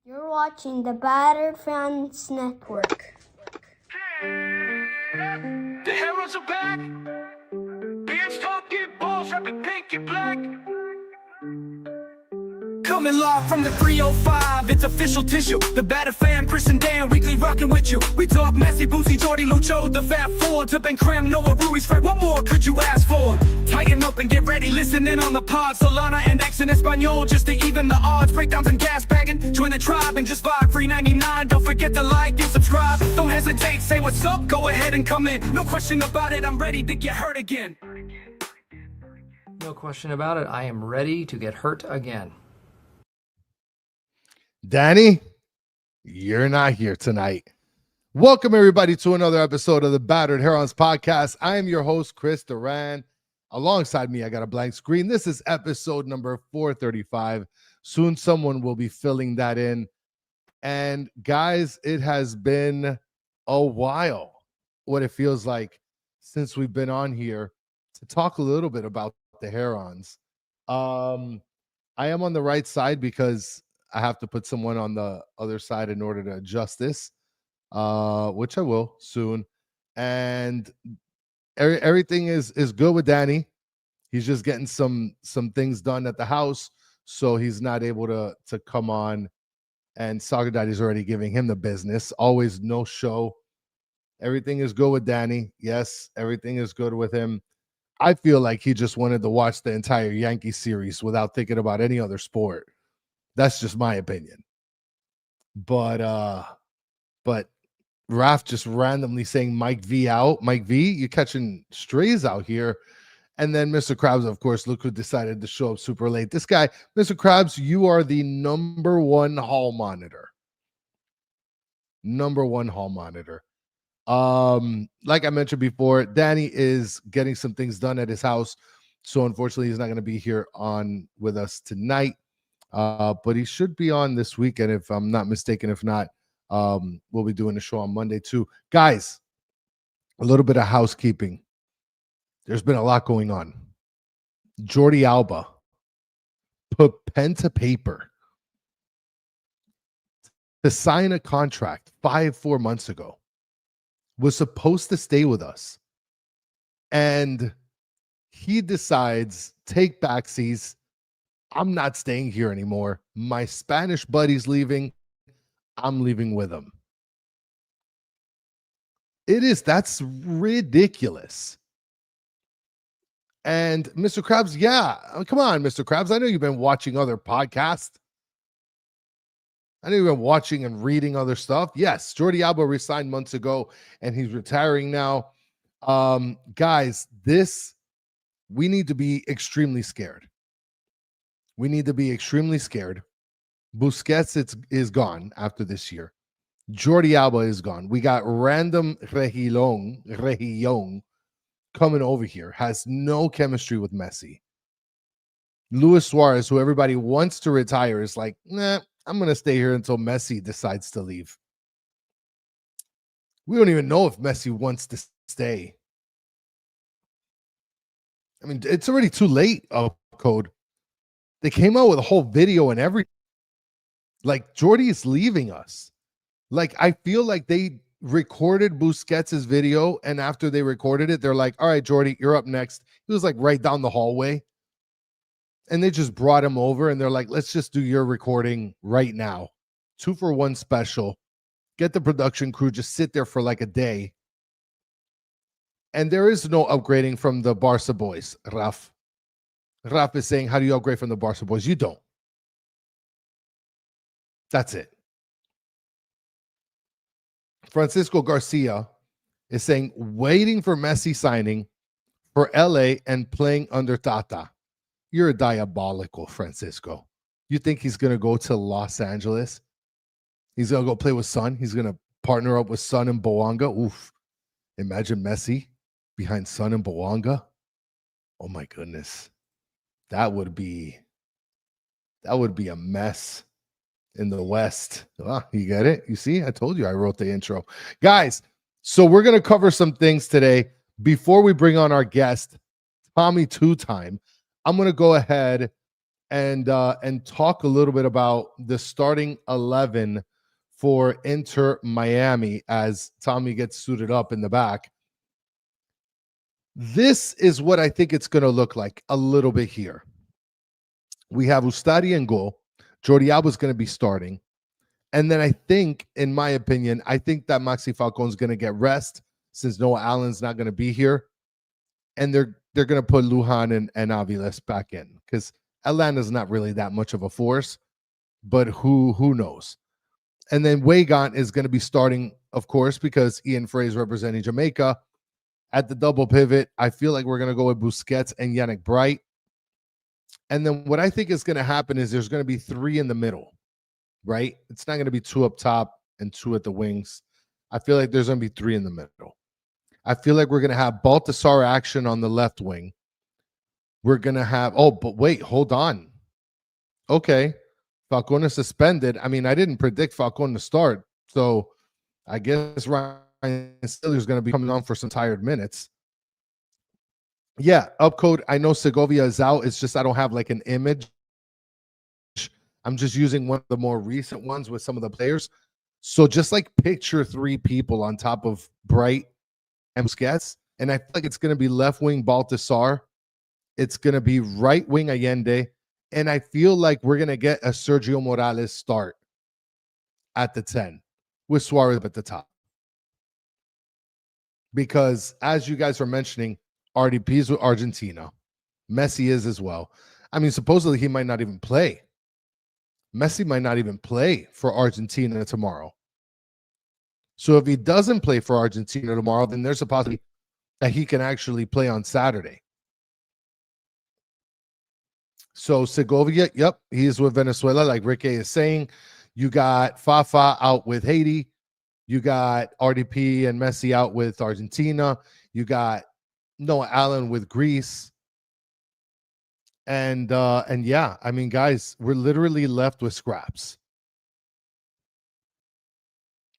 You're watching the Batter Fans Network. The heroes are back. Beards talking balls, rapping pink and black. Coming live from the 305, it's official tissue. The Batter Fan, Chris and Dan, weekly rocking with you. We talk Messi, Boosie, Jordy, Lucho, the Fab Four, to Ben Cram, Noah, Ruiz, Fred. What more could you ask for? Tighten up and get ready, listen in on the pod. Solana and X in Espanol, just to even the odds. Breakdowns and gas bagging, join the tribe and just vibe. $3.99, don't forget to like and subscribe. Don't hesitate, say what's up, go ahead and come in. No question about it, I'm ready to get hurt again. No question about it, I am ready to get hurt again. Danny, you're not here tonight. Welcome, everybody, to another episode of the Battered Herons podcast. I am your host, Chris Duran. Alongside me, I got a blank screen. This is episode number 435. Soon someone will be filling that in. And guys, it has been a while, what it feels like, since we've been on here to talk a little bit about the Herons. I am on the right side because I have to put someone on the other side in order to adjust this, which I will soon. And everything is good with Danny. He's just getting some things done at the house, so he's not able to come on. And Soccer Daddy's already giving him the business. Always no show. Everything is good with Danny. Yes, everything is good with him. I feel like he just wanted to watch the entire Yankee series without thinking about any other sport. That's just my opinion. But Raph just randomly saying Mike V out. Mike V, you're catching strays out here. And then Mr. Krabs, of course, look who decided to show up super late. This guy, Mr. Krabs, you are the number one hall monitor. Number one hall monitor. Like I mentioned before, Danny is getting some things done at his house. So unfortunately, he's not going to be here on with us tonight. But he should be on this weekend, if I'm not mistaken. If not, we'll be doing the show on Monday too. Guys, a little bit of housekeeping. There's been a lot going on. Jordi Alba put pen to paper to sign a contract 4 months ago. Was supposed to stay with us. And he decides, take backsies. I'm not staying here anymore. My Spanish buddy's leaving. I'm leaving with him. That's ridiculous. And Mr. Krabs, come on, Mr. Krabs. I know you've been watching other podcasts. I know you've been watching and reading other stuff. Yes, Jordi Alba resigned months ago, and he's retiring now. Guys, we need to be extremely scared. We need to be extremely scared. Busquets is gone after this year. Jordi Alba is gone. We got random Regillon coming over here. Has no chemistry with Messi. Luis Suarez, who everybody wants to retire, is like, nah, I'm going to stay here until Messi decides to leave. We don't even know if Messi wants to stay. I mean, it's already too late, Code. They came out with a whole video and everything. Like, Jordi is leaving us. Like, I feel like they recorded Busquets' video, and after they recorded it, they're like, all right, Jordi, you're up next. He was like right down the hallway. And they just brought him over, and they're like, let's just do your recording right now. 2-for-1 special. Get the production crew, just sit there for like a day. And there is no upgrading from the Barca boys, Raf. Raf is saying, how do you upgrade from the Barca boys? You don't. That's it. Francisco Garcia is saying, waiting for Messi signing for LA and playing under Tata. You're diabolical, Francisco. You think he's going to go to Los Angeles? He's going to go play with Son? He's going to partner up with Son and Boanga? Oof. Imagine Messi behind Son and Boanga. Oh, my goodness. That would be a mess in the West. You get it? You see? I told you I wrote the intro. Guys, so we're going to cover some things today. Before we bring on our guest, Tommy Two Time, I'm going to go ahead and talk a little bit about the starting 11 for Inter Miami as Tommy gets suited up in the back. This is what I think it's going to look like a little bit here. We have Ustadi in goal. Jordi Alba is going to be starting. And then I think, in my opinion, I think that Maxi Falcone is going to get rest since Noah Allen's not going to be here. And they're going to put Lujan and Aviles back in because Atlanta's not really that much of a force, but who knows? And then Weigant is going to be starting, of course, because Ian Frey is representing Jamaica. At the double pivot, I feel like we're going to go with Busquets and Yannick Bright. And then what I think is going to happen is there's going to be 3 in the middle, right? It's not going to be 2 up top and 2 at the wings. I feel like there's going to be 3 in the middle. I feel like we're going to have Baltasar action on the left wing. We're going to have, but wait, hold on. Okay. Falcone is suspended. I mean, I didn't predict Falcone to start. So I guess Ryan Stiller is going to be coming on for some tired minutes. Yeah, upcode. I know Segovia is out. It's just I don't have like an image. I'm just using one of the more recent ones with some of the players. So just like picture 3 people on top of Bright and Busquets. And I feel like it's going to be left wing Baltasar. It's going to be right wing Allende. And I feel like we're going to get a Sergio Morales start at the 10 with Suarez at the top. Because as you guys were mentioning, RDP is with Argentina. Messi is as well. I mean, supposedly he might not even play. Messi might not even play for Argentina tomorrow. So if he doesn't play for Argentina tomorrow, then there's a possibility that he can actually play on Saturday. So Segovia, yep, he is with Venezuela, like Ricky is saying. You got Fafa out with Haiti. You got RDP and Messi out with Argentina. You got Noah Allen with Greece. And yeah, I mean, guys, we're literally left with scraps.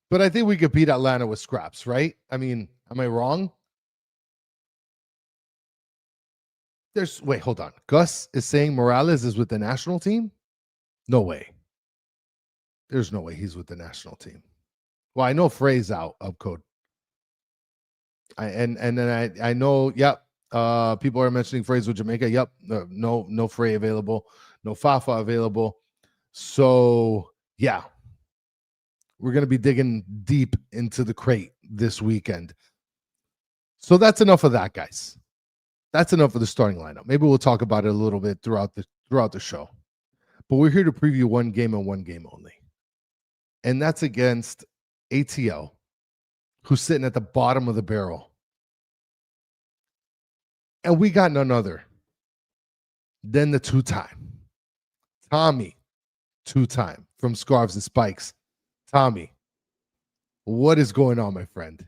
But I think we could beat Atlanta with scraps, right? I mean, am I wrong? Wait, hold on. Gus is saying Morales is with the national team? No way. There's no way he's with the national team. Well, I know Frey's out of code. And then I know, yep. People are mentioning Frey's with Jamaica. Yep. No Frey available. No Fafa available. So yeah. We're going to be digging deep into the crate this weekend. So that's enough of that, guys. That's enough of the starting lineup. Maybe we'll talk about it a little bit throughout the show. But we're here to preview one game and one game only. And that's against ATL, who's sitting at the bottom of the barrel. And we got none other than the 2-time Tommy, 2-time from Scarves and Spikes. Tommy, what is going on, my friend?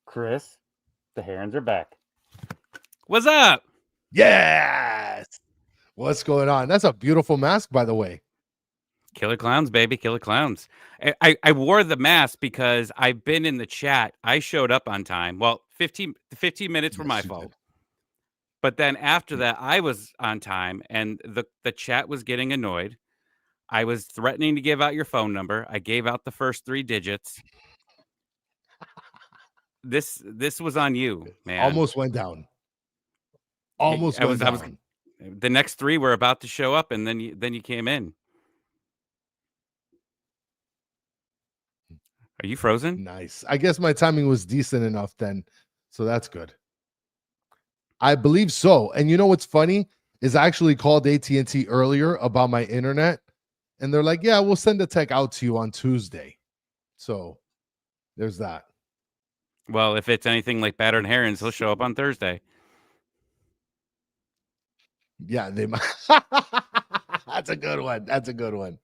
Chris, the Herons are back. What's up? Yes. What's going on? That's a beautiful mask, by the way. Killer Clowns, baby. Killer Clowns. I wore the mask because I've been in the chat. I showed up on time. Well, 15 minutes were my fault. Did. But then after that, I was on time and the chat was getting annoyed. I was threatening to give out your phone number. I gave out the first 3 digits. This was on you, man. Almost went down. Almost went down. The next 3 were about to show up, and then you came in. Are you frozen? Nice. I guess my timing was decent enough then, so that's good. I believe so. And you know what's funny is I actually called AT&T earlier about my internet, and they're like, "Yeah, we'll send a tech out to you on Tuesday." So there's that. Well, if it's anything like Battered Herons, he'll show up on Thursday. Yeah, they might. That's a good one. That's a good one.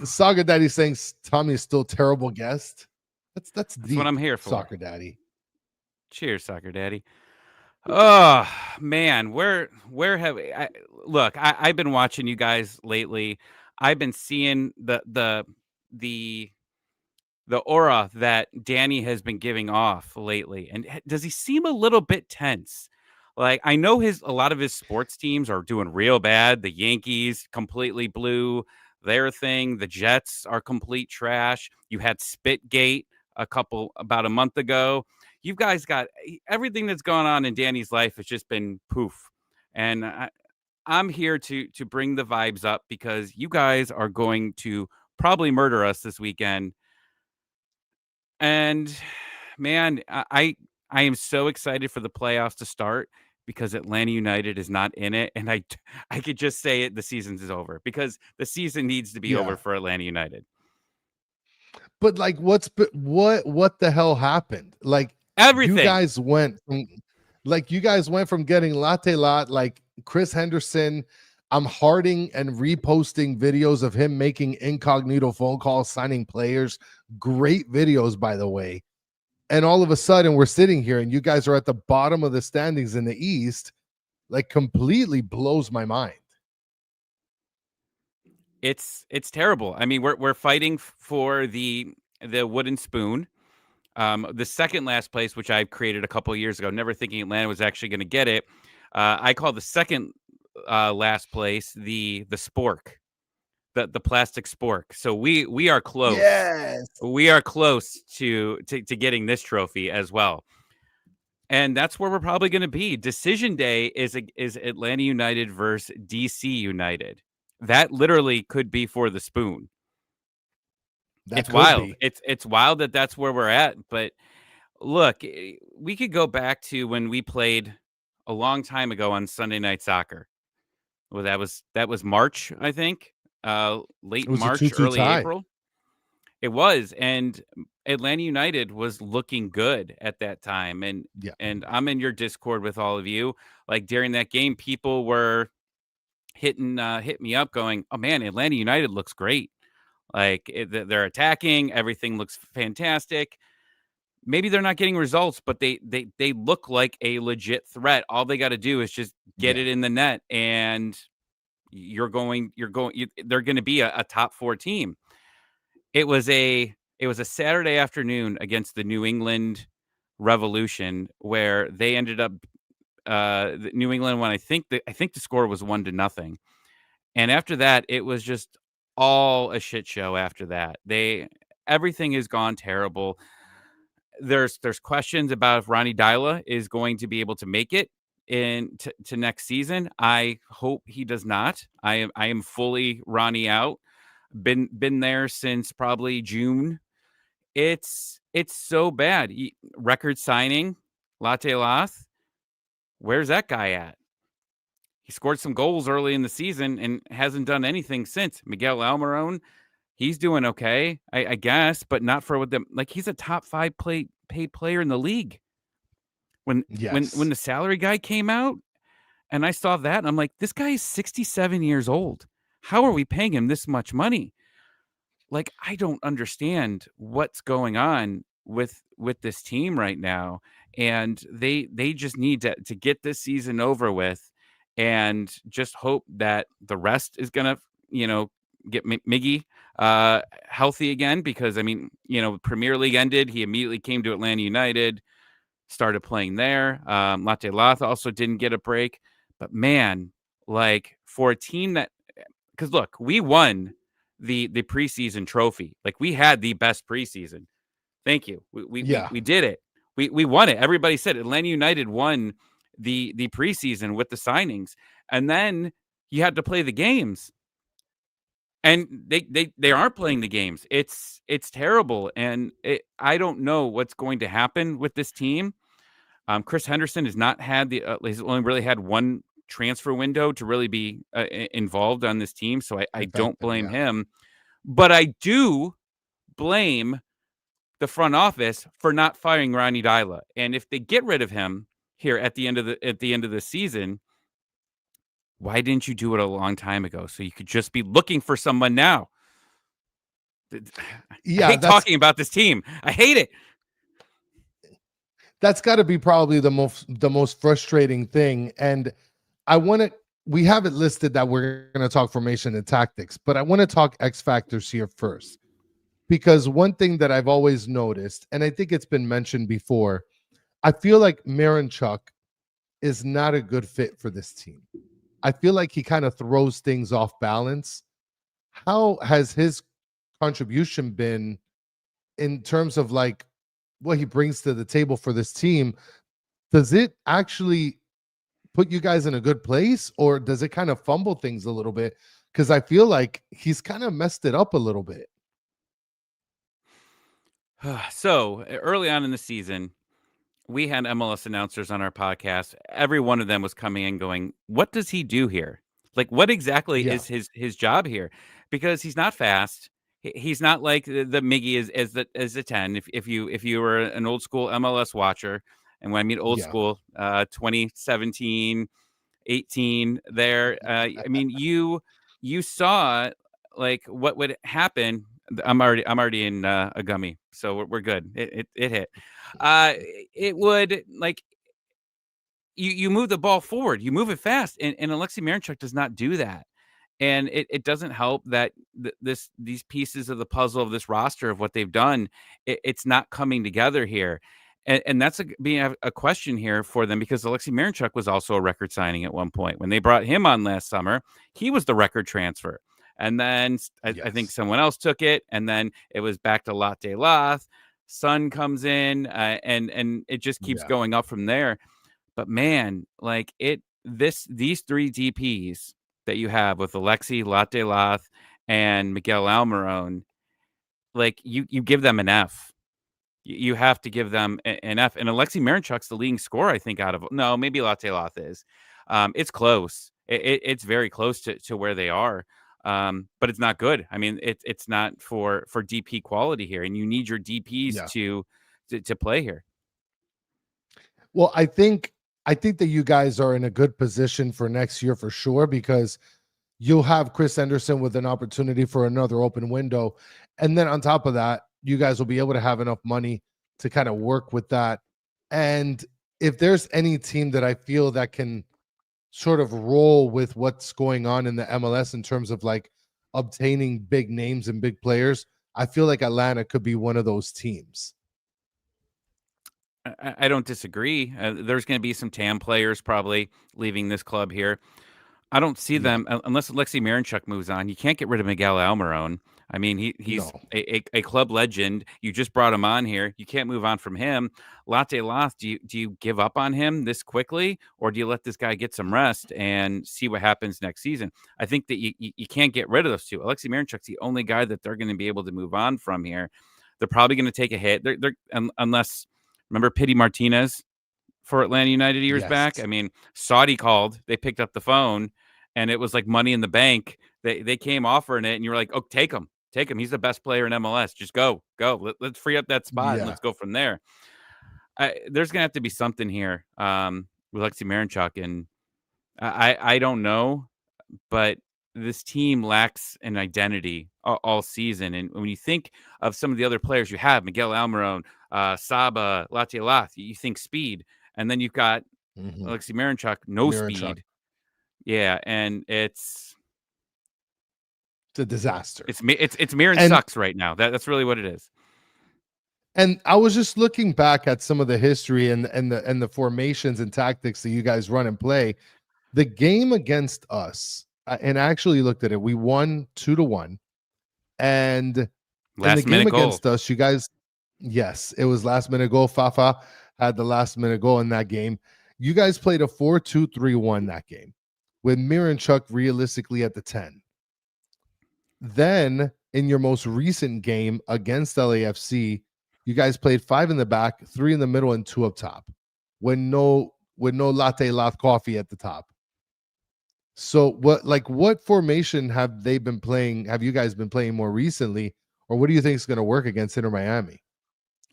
Soccer Daddy saying Tommy is still terrible guest. That's deep. What I'm here for. Soccer Daddy. Cheers, Soccer Daddy. Oh man, where have I look? I've been watching you guys lately. I've been seeing the aura that Danny has been giving off lately. And does he seem a little bit tense? Like, I know a lot of his sports teams are doing real bad. The Yankees completely blew their thing. The Jets are complete trash. You had Spitgate about a month ago. You guys got everything that's gone on in Danny's life has just been poof. And I'm here to bring the vibes up because you guys are going to probably murder us this weekend. And man, I am so excited for the playoffs to start because Atlanta United is not in it, and I could just say it: the season is over because the season needs to be over for Atlanta United. But like, what the hell happened? Like, everything. You guys went from getting latte lot, like Chris Henderson. I'm hearting and reposting videos of him making incognito phone calls, signing players. Great videos, by the way. And all of a sudden, we're sitting here, and you guys are at the bottom of the standings in the East. Like, completely blows my mind. It's terrible. I mean, we're fighting for the wooden spoon. The second last place, which I created a couple of years ago, never thinking Atlanta was actually going to get it. I call the second last place the spork, the plastic spork. So we are close. Yes, we are close to getting this trophy as well. And that's where we're probably going to be. Decision day is Atlanta United versus DC United. That literally could be for the spoon. It's wild. It's wild that that's where we're at. But look, we could go back to when we played a long time ago on Sunday Night Soccer. Well, that was March, I think. Late March, early April. It was, and Atlanta United was looking good at that time. And and I'm in your Discord with all of you. Like during that game, people were hit me up going, "Oh man, Atlanta United looks great. Like they're attacking, everything looks fantastic. Maybe they're not getting results, but they look like a legit threat. All they got to do is just get it in the net, and they're going to be a top 4 team." It was a Saturday afternoon against the New England Revolution where they ended up New England won. I think the score was 1-0. And after that, it was just all a shit show after that. Everything has gone terrible. There's questions about if Ronny Deila is going to be able to make it to next season. I hope he does not. I am fully Ronny out. Been there since probably June. It's so bad. Record signing, Latte Lath. Where's that guy at? He scored some goals early in the season and hasn't done anything since. Miguel Almiron, he's doing okay, I guess, but not for what them. Like he's a top 5 paid player in the league. When the salary guy came out, and I saw that, and I'm like, this guy is 67 years old. How are we paying him this much money? Like, I don't understand what's going on with this team right now. And they just need to get this season over with and just hope that the rest is going to, get Miggy healthy again. Because, I mean, Premier League ended. He immediately came to Atlanta United, started playing there. Latte Lath also didn't get a break. But, man, like, for a team that – because, look, we won the preseason trophy. Like, we had the best preseason. Thank you. We did it. We won it. Everybody said Atlanta United won the preseason with the signings, and then you had to play the games, and they aren't playing the games. It's terrible, and I don't know what's going to happen with this team. Chris Henderson has not had he's only really had one transfer window to really be involved on this team, so I don't blame him, but I do blame the front office for not firing Ronny Deila. And if they get rid of him here at the end of the season, why didn't you do it a long time ago? So you could just be looking for someone now. Yeah, I hate talking about this team. I hate it. That's got to be probably the most frustrating thing. And we have it listed that we're going to talk formation and tactics, but I want to talk X factors here first. Because one thing that I've always noticed, and I think it's been mentioned before, I feel like Marinchuk is not a good fit for this team. I feel like he kind of throws things off balance. How has his contribution been in terms of like what he brings to the table for this team? Does it actually put you guys in a good place, or does it kind of fumble things a little bit? Because I feel like he's kind of messed it up a little bit. So early on in the season, we had MLS announcers on our podcast. Every one of them was coming in going, "What does he do here? Like, what exactly Yeah. is his job here?" Because he's not fast. He's not like the Miggy is as the 10. If you were an old school MLS watcher, and when I mean old Yeah. school, 2017, 18, there. I mean, you saw like what would happen. I'm already in a gummy, so we're good. It hit. It would like you move the ball forward, you move it fast, and Alexei Miranchuk does not do that. And it doesn't help that these pieces of the puzzle of this roster of what they've done, it's not coming together here. And that's being a question here for them, because Alexei Miranchuk was also a record signing at one point. When they brought him on last summer, he was the record transfer. And then I think Yes. someone else took it, and then it was back to Latte Lath. Sun comes in, and it just keeps Yeah. going up from there. But man, like these three DPs that you have with Alexi, Latte Lath, and Miguel Almiron, like you give them an F. You have to give them an F. And Alexei Miranchuk's the leading scorer, I think, out of no, maybe Latte Lath is. It's close. It's very close to where they are. But it's not good. I mean, it's not for DP quality here, and you need your DPs Yeah. to play here. Well, I think that you guys are in a good position for next year for sure, because you'll have Chris Henderson with an opportunity for another open window. And then on top of that, you guys will be able to have enough money to kind of work with that. And if there's any team that I feel that can sort of roll with what's going on in the MLS in terms of like obtaining big names and big players, I feel like Atlanta could be one of those teams. I don't disagree. There's going to be some TAM players probably leaving this club here. I don't see them unless Alexei Miranchuk moves on. You can't get rid of Miguel Almiron. I mean, he's a club legend. You just brought him on here. You can't move on from him. Latte Lath, do you give up on him this quickly, or do you let this guy get some rest and see what happens next season? I think that you can't get rid of those two. Alexei Miranchuk's the only guy that they're going to be able to move on from here. They're probably going to take a hit. They're unless remember Pity Martinez for Atlanta United years back. I mean, Saudi called. They picked up the phone, and it was like money in the bank. They came offering it, and you were like, "Oh, take him. He's the best player in MLS. Just go. Let's free up that spot and let's go from there." There's gonna have to be something here with Alexei Miranchuk, and I don't know, but this team lacks an identity all season. And when you think of some of the other players you have, Miguel Almiron, Saba, Latte Lath, you think speed, and then you've got Alexei Miranchuk, speed. Yeah, and it's a disaster. It's Miran sucks right now. That's really what it is. And I was just looking back at some of the history and the formations and tactics that you guys run and play. The game against us, and I actually looked at it. We won 2-1, and in the game against us, you guys, yes, it was last minute goal. Fafa had the last minute goal in that game. You guys played a 4-2-3-1 that game, with Miranchuk realistically at the 10. Then in your most recent game against LAFC, you guys played 5 in the back, 3 in the middle, and 2 up top, with no Latte Lath coffee at the top. So what formation have they been playing? Have you guys been playing more recently, or what do you think is going to work against Inter Miami?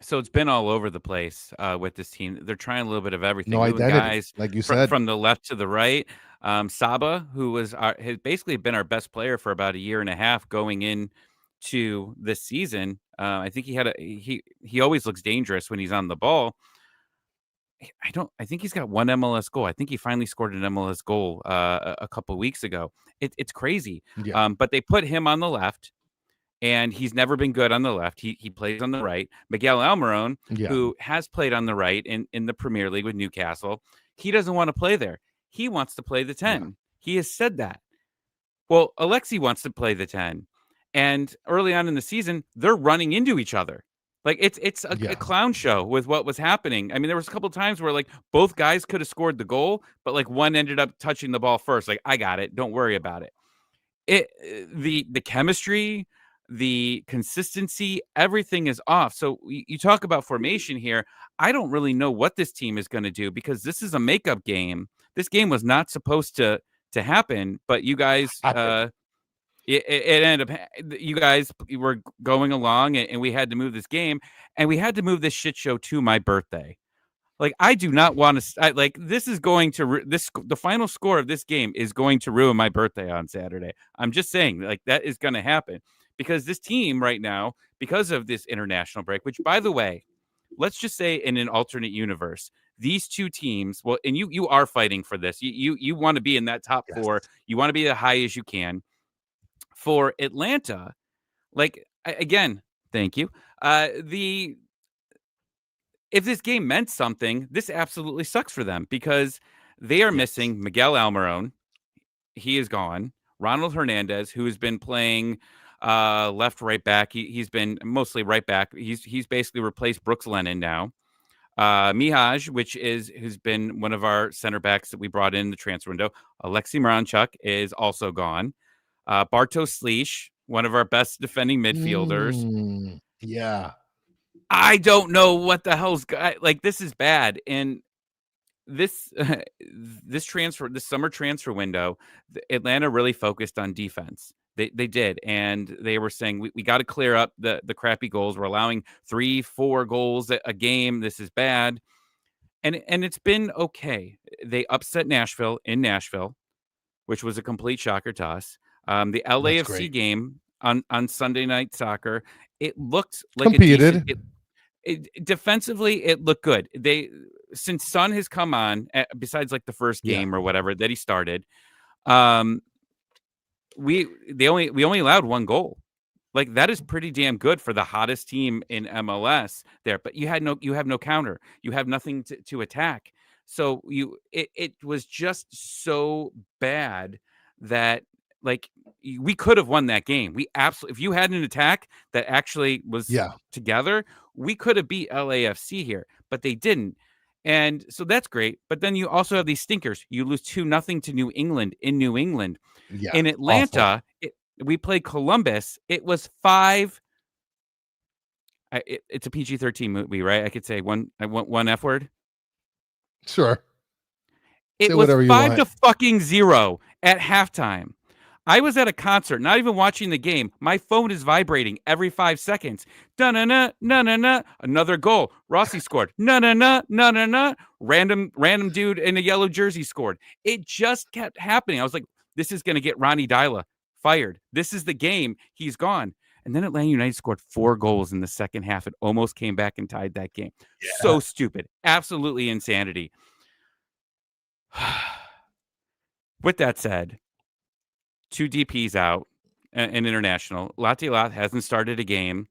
So it's been all over the place with this team. They're trying a little bit of everything. No identity, guys, like you said, from the left to the right. Saba, who has basically been our best player for about a year and a half going into this season. I think he always looks dangerous when he's on the ball. I think he's got 1 MLS goal. I think he finally scored an MLS goal a couple weeks ago. It's crazy. Yeah. But they put him on the left, and he's never been good on the left. He plays on the right. Miguel Almiron, who has played on the right in the Premier League with Newcastle, He doesn't want to play there. He wants to play the 10. He has said that. Well, Alexei wants to play the 10. And early on in the season, they're running into each other. Like it's a clown show with what was happening. I mean, there was a couple of times where like both guys could have scored the goal, but like one ended up touching the ball first. Like, I got it. Don't worry about it. The chemistry, the consistency, everything is off. So you talk about formation here. I don't really know what this team is going to do because this is a makeup game. This game was not supposed to happen, but you guys it ended up, you guys were going along and we had to move this game, and we had to move this shit show to my birthday. Like, I do not want to, like, this is going to, the final score of this game is going to ruin my birthday on Saturday. I'm just saying, like, that is going to happen because this team right now, because of this international break, which, by the way, let's just say in an alternate universe, these two teams, well, and you are fighting for this. You want to be in that top four. You want to be as high as you can. For Atlanta, like, again, thank you. If this game meant something, this absolutely sucks for them because they are missing Miguel Almiron. He is gone. Ronald Hernandez, who has been playing left, right back. He's been mostly right back. He's basically replaced Brooks Lennon now. Mihaj, who's been one of our center backs that we brought in the transfer window. Alexei Miranchuk is also gone. Bartosz Slisz, one of our best defending midfielders. Yeah. I don't know what the hell's like. This is bad. And this summer transfer window, Atlanta really focused on defense. They did. And they were saying, we got to clear up the crappy goals. We're allowing 3-4 goals a game. This is bad. And it's been okay. They upset Nashville in Nashville, which was a complete shocker to us. The LAFC game on Sunday Night Soccer, it looked like competed. Defensively, it looked good. Since Son has come on, besides like the first game or whatever that he started, we only allowed one goal. Like, that is pretty damn good for the hottest team in MLS there. But you have no counter. You have nothing to attack. So it was just so bad that, like, we could have won that game. We absolutely, if you had an attack that actually was together, we could have beat LAFC here, but they didn't. And so that's great. But then you also have these stinkers. You lose 2-0 to New England in New England. Yeah, in Atlanta, we played Columbus. It was 5. It's a PG-13 movie, right? I could say one F word. Sure. It was 5-0 at halftime. I was at a concert, not even watching the game. My phone is vibrating every 5 seconds. Da-na-na, na-na-na. Another goal. Rossi scored. Na-na-na, na-na-na. Random dude in a yellow jersey scored. It just kept happening. I was like, this is going to get Ronnie Dyla fired. This is the game. He's gone. And then Atlanta United scored 4 goals in the second half. It almost came back and tied that game. Yeah. So stupid. Absolutely insanity. With that said, 2 DPs out in international. Latilat hasn't started a game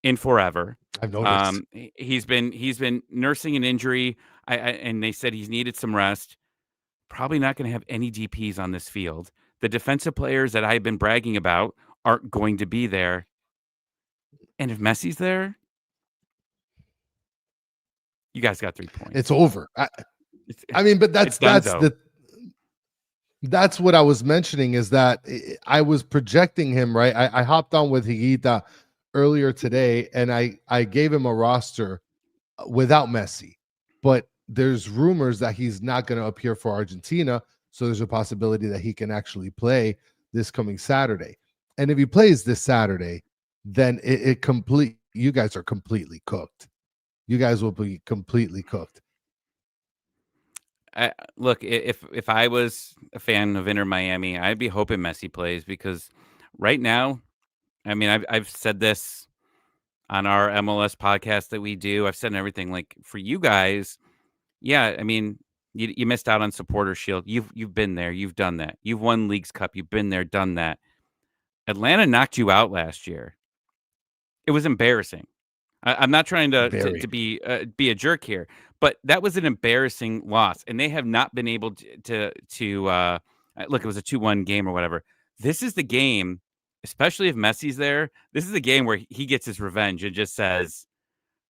in forever. I've noticed. He's been nursing an injury, and they said he's needed some rest. Probably not going to have any DPs on this field. The defensive players that I've been bragging about aren't going to be there. And if Messi's there, you guys got 3 points. It's over. I mean, but that's what I was mentioning, is that I was projecting him, right? I hopped on with Higuita earlier today, and I gave him a roster without Messi, but there's rumors that he's not going to appear for Argentina, so there's a possibility that he can actually play this coming Saturday. And if he plays this Saturday, then you guys are completely cooked. You guys will be completely cooked. Look, if I was a fan of Inter Miami, I'd be hoping Messi plays, because right now, I mean, I've said this on our MLS podcast that we do. I've said everything, like, for you guys, yeah, I mean, you missed out on Supporter Shield. You've been there. You've done that. You've won Leagues Cup. You've been there, done that. Atlanta knocked you out last year. It was embarrassing. I'm not trying to be a jerk here, but that was an embarrassing loss, and they have not been able to look. It was a 2-1 game or whatever. This is the game, especially if Messi's there. This is the game where he gets his revenge and just says,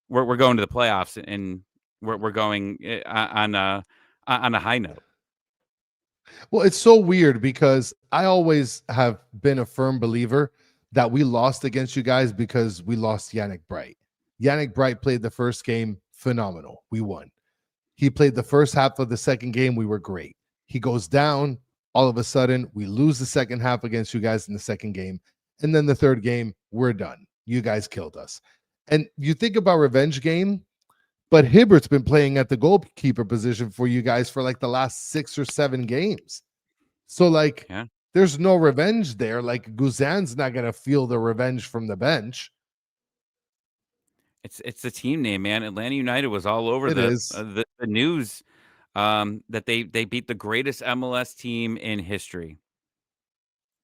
"We're going to the playoffs, and we're going on a high note." Well, it's so weird because I always have been a firm believer that we lost against you guys because we lost Yannick Bright. Yannick Bright played the first game phenomenal. We won. He played the first half of the second game. We were great. He goes down. All of a sudden, we lose the second half against you guys in the second game. And then the third game, we're done. You guys killed us. And you think about revenge game, but Hibbert's been playing at the goalkeeper position for you guys for like the last 6 or 7 games. So like, Yeah. there's no revenge there. Like Guzan's not going to feel the revenge from the bench. It's the team name, man. Atlanta United was all over It is. the news that they beat the greatest MLS team in history.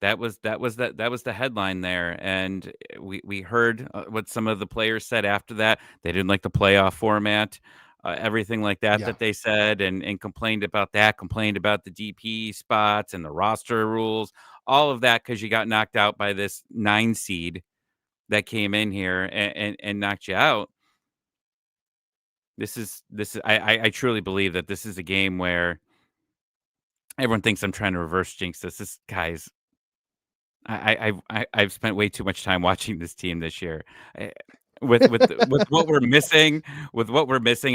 That was the headline there, and we heard what some of the players said after that. They didn't like the playoff format, everything like that Yeah. that they said, and complained about that. Complained about the DP spots and the roster rules, all of that because you got knocked out by this 9 seed that came in here and knocked you out. This is I truly believe that this is a game where everyone thinks I'm trying to reverse jinx this. This guys, I've spent way too much time watching this team this year. With what we're missing,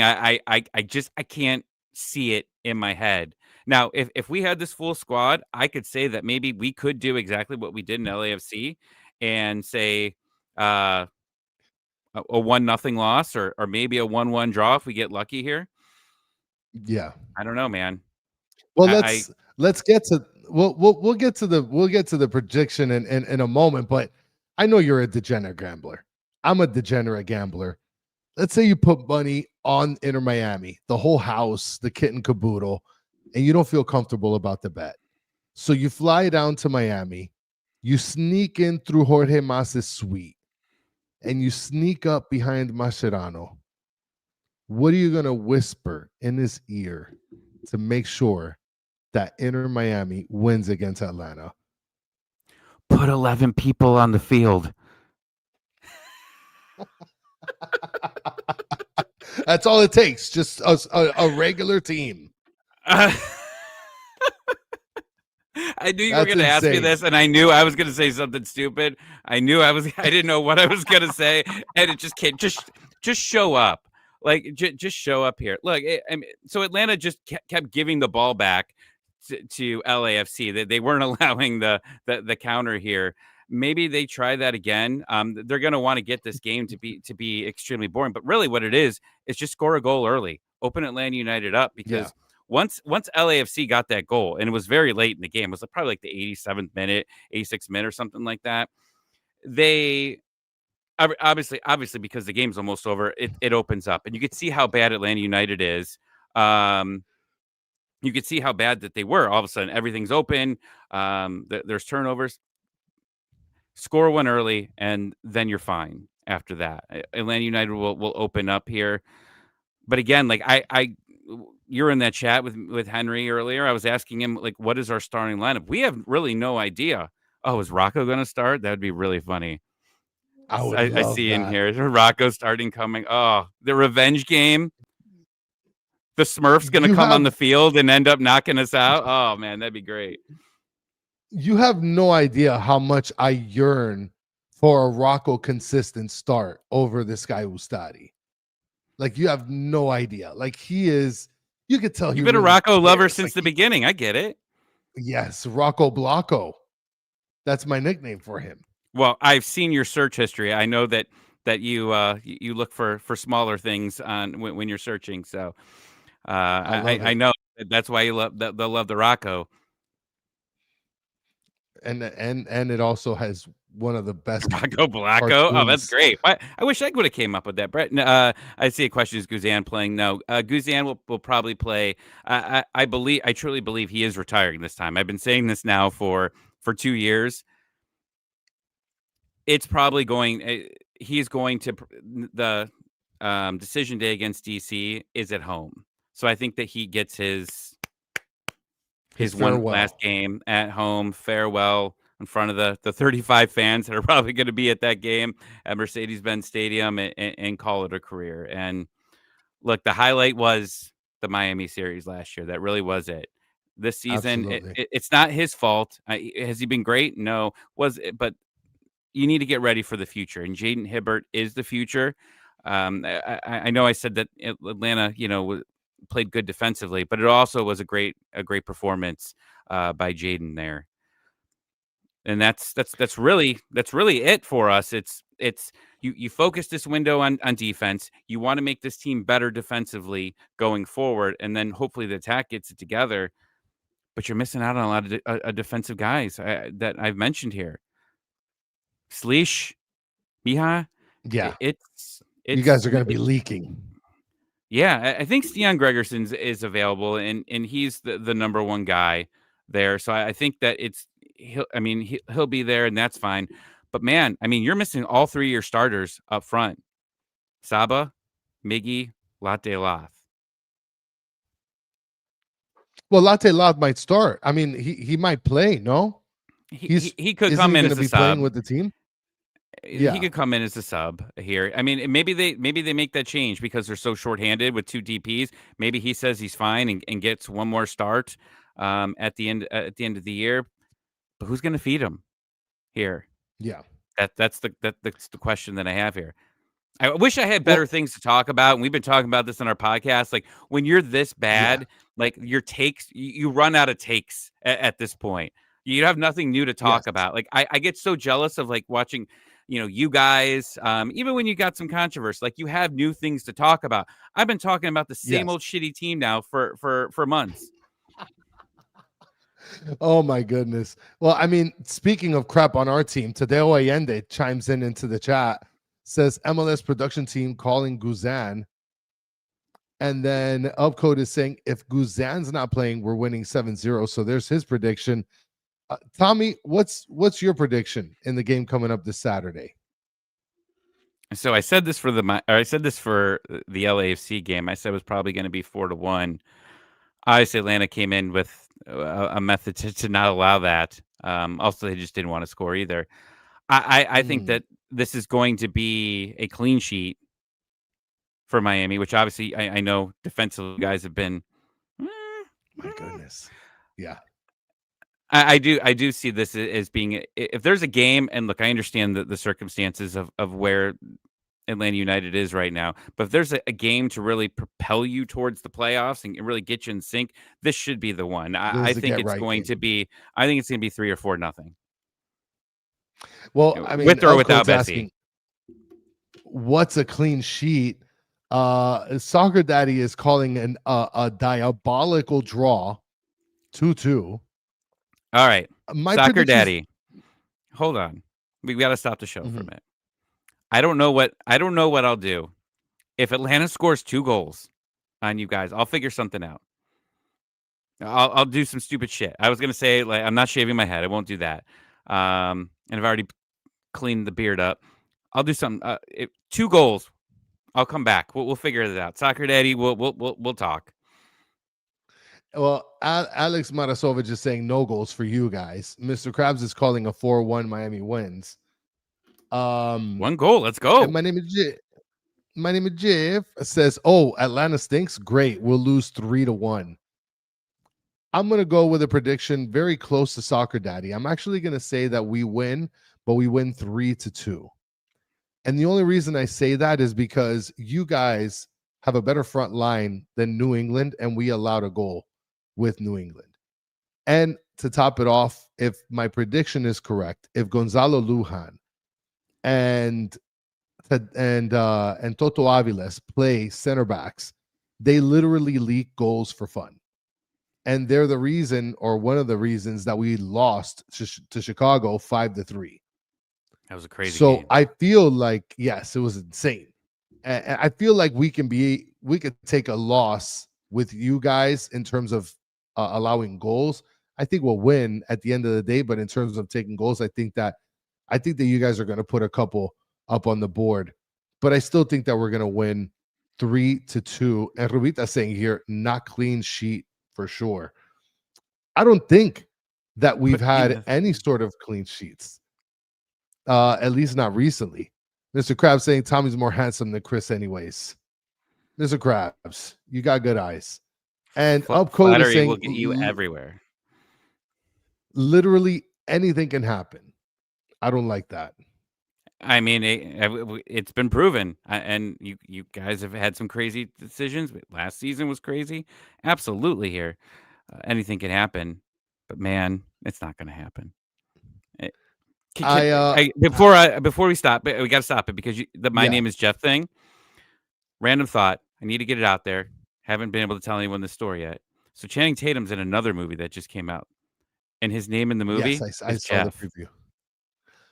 I just can't see it in my head. Now, if we had this full squad, I could say that maybe we could do exactly what we did in LAFC and say a 1-0 loss or maybe a 1-1 draw if we get lucky here. Yeah. I don't know, man. Well, let's get to we'll get to the prediction in a moment, but I know you're a degenerate gambler. I'm a degenerate gambler. Let's say you put money on Inter Miami, the whole house, the kit and caboodle, and you don't feel comfortable about the bet. So you fly down to Miami, you sneak in through Jorge Mas's suite, and you sneak up behind Mascherano. What are you going to whisper in his ear to make sure that Inter Miami wins against Atlanta? Put 11 people on the field. That's all it takes. Just a regular team. I knew you were going to ask me insane. this, and I knew I was going to say something stupid. I didn't know what I was going to say, and it just came. Just show up, like just show up here. Look, so Atlanta just kept giving the ball back to LAFC. They weren't allowing the counter here. Maybe they try that again. They're going to want to get this game to be extremely boring. But really, what it is just score a goal early, open Atlanta United up because. Yeah. Once LAFC got that goal, and it was very late in the game, it was probably like the 87th minute, 86th minute or something like that. They obviously because the game's almost over, it opens up, and you could see how bad Atlanta United is. You could see how bad that they were. All of a sudden, everything's open. There's turnovers. Score one early, and then you're fine after that. Atlanta United will open up here. But again, like you're in that chat with Henry earlier. I was asking him, like, what is our starting lineup? We have really no idea. Oh, is Rocco going to start? That would be really funny. I see that. in here. Rocco starting coming. Oh, the revenge game. The Smurf's going to come on the field and end up knocking us out. Oh, man, that'd be great. You have no idea how much I yearn for a Rocco consistent start over this guy Ustadi. Like, you have no idea. Like, he is, you could tell you've been a Rocco lover since the beginning. I get it. Yes, Rocco Blocco. That's my nickname for him. Well, I've seen your search history. I know that you look for smaller things on when you're searching. So I know that's why you love they'll love the Rocco. And it also has one of the best Rocco Blacco. Oh, that's great. I wish I would have came up with that, Brett. I see a question: is Guzan playing? No, Guzan will probably play. I truly believe he is retiring this time. I've been saying this now for 2 years. It's probably going. He's going to decision day against DC is at home. So I think that he gets his one farewell. last game at home, farewell in front of the 35 fans that are probably going to be at that game at Mercedes-Benz Stadium, and call it a career. And look, the highlight was the Miami series last year. That really was it. This season, it's not his fault. Has he been great? No. But you need to get ready for the future. And Jaden Hibbert is the future. I know I said that Atlanta, played good defensively, but it also was a great performance by Jaden there. And that's really it for us. It's you focus this window on defense. You want to make this team better defensively going forward, and then hopefully the attack gets it together. But you're missing out on a lot of defensive guys that I've mentioned here. Sleesh, Miha. Yeah, it's you guys are going to be leaking. Yeah, I think Stian Gregerson is available, and he's the number one guy there. So I think that he'll be there, and that's fine. But man, you're missing all three of your starters up front: Saba, Miggy, Latte Lath. Well, Latte Lath might start. He might play. No, he could come in as a sub. Playing with the team. Yeah. He could come in as a sub here. Maybe they make that change because they're so shorthanded with two DPs. Maybe he says he's fine and gets one more start at the end of the year. But who's going to feed him here? Yeah, that's the question that I have here. I wish I had better things to talk about, and we've been talking about this on our podcast. Like, when you're this bad, like, your takes, you run out of takes at this point. You have nothing new to talk about. Like, I get so jealous of like watching, you guys, even when you got some controversy, like, you have new things to talk about. I've been talking about the same old shitty team now for months. Oh my goodness. Well, speaking of crap on our team, Tadeo Allende chimes into the chat, says MLS production team calling Guzan. And then Upcode is saying if Guzan's not playing, we're winning 7-0. So there's his prediction. Tommy, what's your prediction in the game coming up this Saturday? So I said this for the LAFC game. I said it was probably going to be 4-1. Obviously, Atlanta came in with a method to not allow that. Also, they just didn't want to score either. I think that this is going to be a clean sheet for Miami, which obviously I know defensive guys have been. My goodness, yeah. I do see this as being, if there's a game, and look, I understand the circumstances of where Atlanta United is right now, but if there's a game to really propel you towards the playoffs and really get you in sync, this should be the one. I think it's going to be 3 or 4-0. Well, with or without Bessie. What's a clean sheet? Soccer Daddy is calling a diabolical draw, 2-2. All right, Soccer Daddy. Hold on, we got to stop the show for a minute. I don't know what I'll do if Atlanta scores 2 goals on you guys. I'll figure something out. I'll do some stupid shit. I was gonna say, like, I'm not shaving my head. I won't do that. And I've already cleaned the beard up. I'll do something. 2 goals. I'll come back. We'll figure it out. Soccer Daddy. We'll talk. Well, Alex Marasovich is saying no goals for you guys. Mr. Krabs is calling a 4-1 Miami wins. 1 goal. Let's go. My name is Jeff. Says, "Oh, Atlanta stinks. Great. We'll lose 3-1." I'm gonna go with a prediction very close to Soccer Daddy. I'm actually gonna say that we win, but we win 3-2. And the only reason I say that is because you guys have a better front line than New England, and we allowed a goal with New England. And to top it off, if my prediction is correct, if Gonzalo Lujan and Toto Aviles play center backs, they literally leak goals for fun. And they're the reason, or one of the reasons, that we lost to Chicago 5-3. That was a crazy game. I feel like, yes, it was insane. And I feel like we could take a loss with you guys in terms of allowing goals. I think we'll win at the end of the day, but in terms of taking goals, I think that you guys are going to put a couple up on the board. But I still think that we're going to win 3-2. And Rubita saying here, not clean sheet for sure. I don't think that we've had any sort of clean sheets. At least not recently. Mr. Krabs saying Tommy's more handsome than Chris, anyways. Mr. Krabs, you got good eyes. And Upcode is saying will get you everywhere. Literally anything can happen. I don't like that. I mean, it's been proven, and you guys have had some crazy decisions. Last season was crazy. Absolutely, here, anything can happen, but man, it's not going to happen. Before we stop, we got to stop it because my name is Jeff thing. Random thought. I need to get it out there. Haven't been able to tell anyone this story yet. So Channing Tatum's in another movie that just came out, and his name in the movie yes, I saw Jeff. the preview.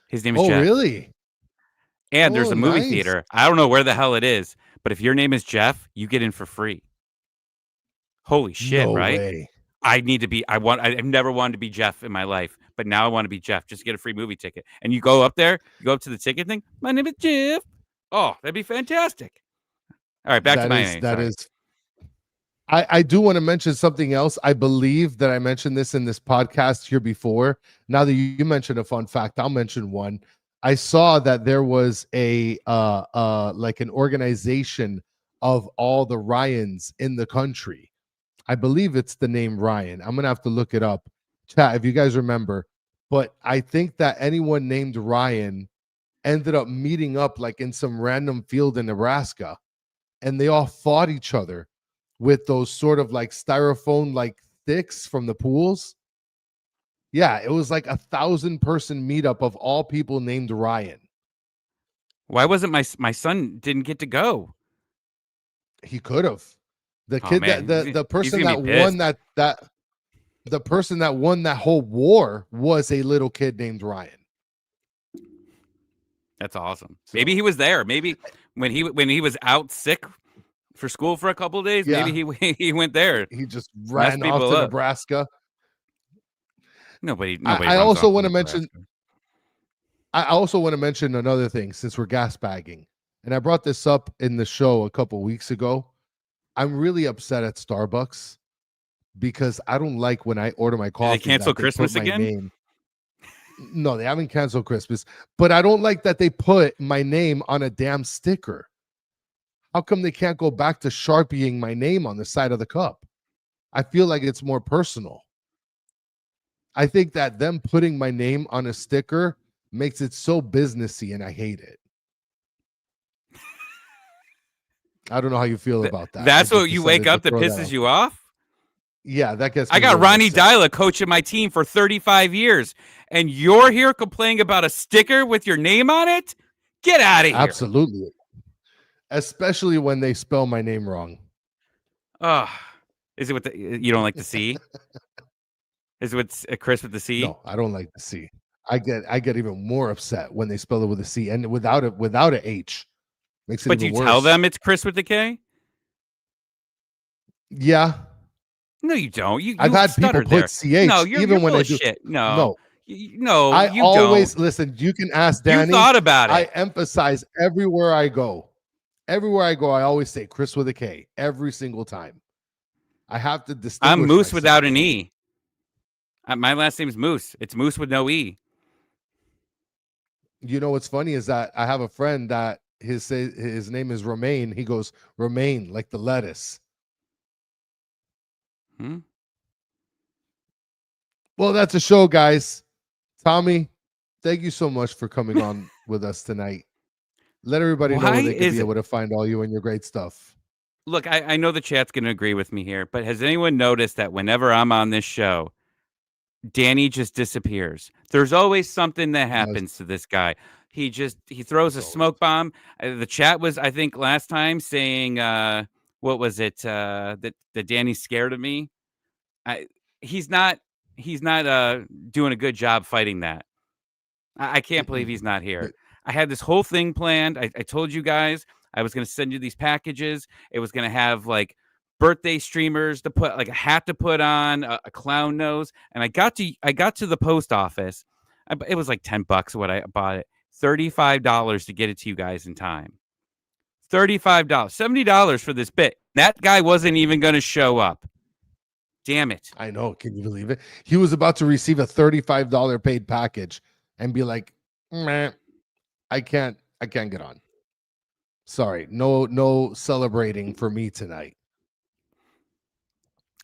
His name is Jeff. Oh, really? And there's a movie theater. I don't know where the hell it is, but if your name is Jeff, you get in for free. Holy shit, No right? way. I've never wanted to be Jeff in my life, but now I want to be Jeff. Just get a free movie ticket. And you go up there, you go up to the ticket thing. My name is Jeff. Oh, that'd be fantastic. All right, back to my name. That is. I do want to mention something else. I believe that I mentioned this in this podcast here before. Now that you mentioned a fun fact, I'll mention one. I saw that there was a like an organization of all the Ryans in the country. I believe it's the name Ryan. I'm gonna have to look it up. Chat, if you guys remember. But I think that anyone named Ryan ended up meeting up like in some random field in Nebraska, and they all fought each other with those sort of like styrofoam like sticks from the pools. Yeah, it was like 1,000-person meetup of all people named Ryan. Why wasn't my son didn't get to go? He could have. The kid the person that won the person that won that whole war was a little kid named Ryan. That's awesome. So, maybe he was there. Maybe when he was out sick for school for a couple of days, maybe he went there. He just ran off to Nebraska. Nobody. I also want to mention. I also want to mention another thing since we're gas bagging, and I brought this up in the show a couple weeks ago. I'm really upset at Starbucks because I don't like when I order my coffee. Did they cancel Christmas again? No, they haven't canceled Christmas, but I don't like that they put my name on a damn sticker. How come they can't go back to Sharpieing my name on the side of the cup? I feel like it's more personal. I think that them putting my name on a sticker makes it so businessy, and I hate it. I don't know how you feel about that. That's what you wake up that pisses you off? Yeah, that gets me. I got Ronnie Dyla coaching my team for 35 years, and you're here complaining about a sticker with your name on it? Get out of here. Absolutely. Especially when they spell my name wrong. Is it with you don't like the C? Is it with Chris with the C? No, I don't like the C. I get even more upset when they spell it with a C and without a H. Makes it but even you worse. Tell them it's Chris with the K? Yeah. No, you don't. You I've had people put CH. No, you're even when I do. Shit. No. No, I you always don't. Listen. You can ask Danny. You thought about it. I emphasize everywhere I go. Everywhere I go, I always say Chris with a K every single time. I have to distinguish. I'm Moose myself. without an E. My last name is Moose. It's Moose with no E. You know what's funny is that I have a friend that his name is Romaine. He goes Romaine like the lettuce. Well, that's a show, guys. Tommy, thank you so much for coming on with us tonight. Let everybody know where they can be able to find all you and your great stuff. Look, I know the chat's going to agree with me here, but has anyone noticed that whenever I'm on this show, Danny just disappears? There's always something that happens to this guy. He throws a smoke bomb. The chat was, I think, last time saying, what was it? That Danny's scared of me. He's not doing a good job fighting that. I can't believe he's not here. I had this whole thing planned. I told you guys I was going to send you these packages. It was going to have like birthday streamers to put, like a hat to put on, a clown nose. And I got to the post office. It was like $10 what I bought it. $35 to get it to you guys in time. $35, $70 for this bit. That guy wasn't even going to show up. Damn it. I know. Can you believe it? He was about to receive a $35 paid package and be like, meh, I can't get on. Sorry. No celebrating for me tonight.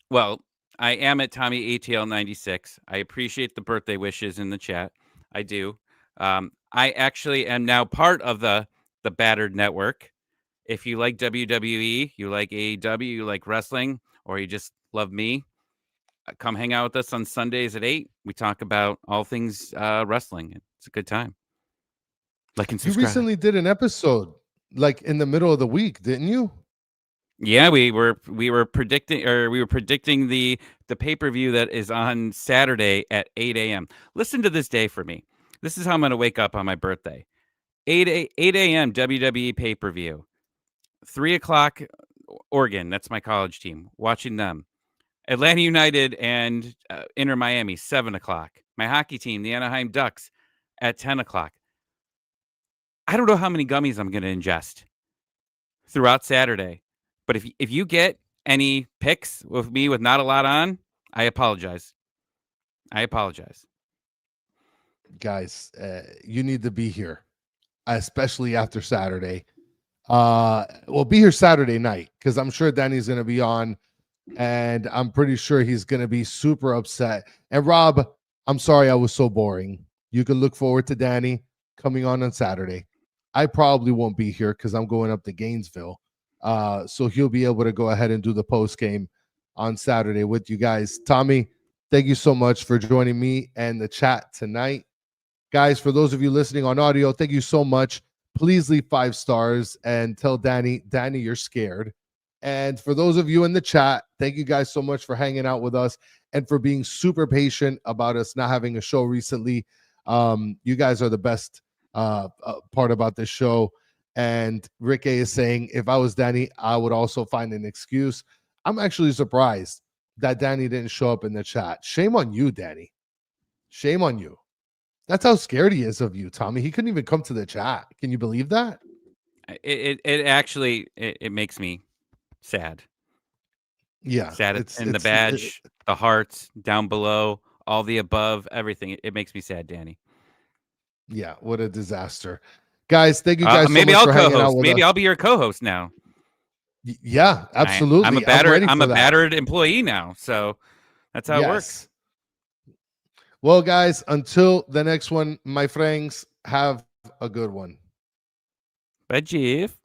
Well, I am at Tommy ATL 96. I appreciate the birthday wishes in the chat. I do. I actually am now part of the Battered Network. If you like WWE, you like AEW, you like wrestling, or you just love me, come hang out with us on Sundays at 8. We talk about all things wrestling. It's a good time. Like and You subscribe. recently did an episode like in the middle of the week, didn't you? Yeah, we were predicting the pay-per-view that is on Saturday at 8 a.m. Listen to this day for me. This is how I'm going to wake up on my birthday. 8 a.m. WWE pay-per-view. 3 o'clock Oregon, that's my college team, watching them. Atlanta United and Inter Miami, 7 o'clock. My hockey team, the Anaheim Ducks, at 10 o'clock. I don't know how many gummies I'm going to ingest throughout Saturday. But if you get any picks with me with not a lot on, I apologize. Guys, you need to be here, especially after Saturday. Well, be here Saturday night because I'm sure Danny's going to be on, and I'm pretty sure he's going to be super upset. And Rob, I'm sorry I was so boring. You can look forward to Danny coming on Saturday. I probably won't be here because I'm going up to Gainesville. So he'll be able to go ahead and do the post game on Saturday with you guys. Tommy, thank you so much for joining me and the chat tonight. Guys, for those of you listening on audio, thank you so much. Please leave 5 stars and tell Danny, you're scared. And for those of you in the chat, thank you guys so much for hanging out with us and for being super patient about us not having a show recently. You guys are the best part about this show. And Rick A is saying, if I was Danny, I would also find an excuse. I'm actually surprised that Danny didn't show up in the chat. Shame on you, Danny. Shame on you. That's how scared he is of you, Tommy. He couldn't even come to the chat. Can you believe that? It actually makes me sad. Yeah. Sad. And the badge, the hearts down below, all the above, everything. It makes me sad, Danny. Yeah. What a disaster. Guys, thank you guys so maybe much I'll for hanging out co-host. with Maybe us. I'll be your co-host now. Yeah, absolutely. I'm a battered employee now, so that's how it works. Well, guys, until the next one, my friends, have a good one. Bye, Jeff.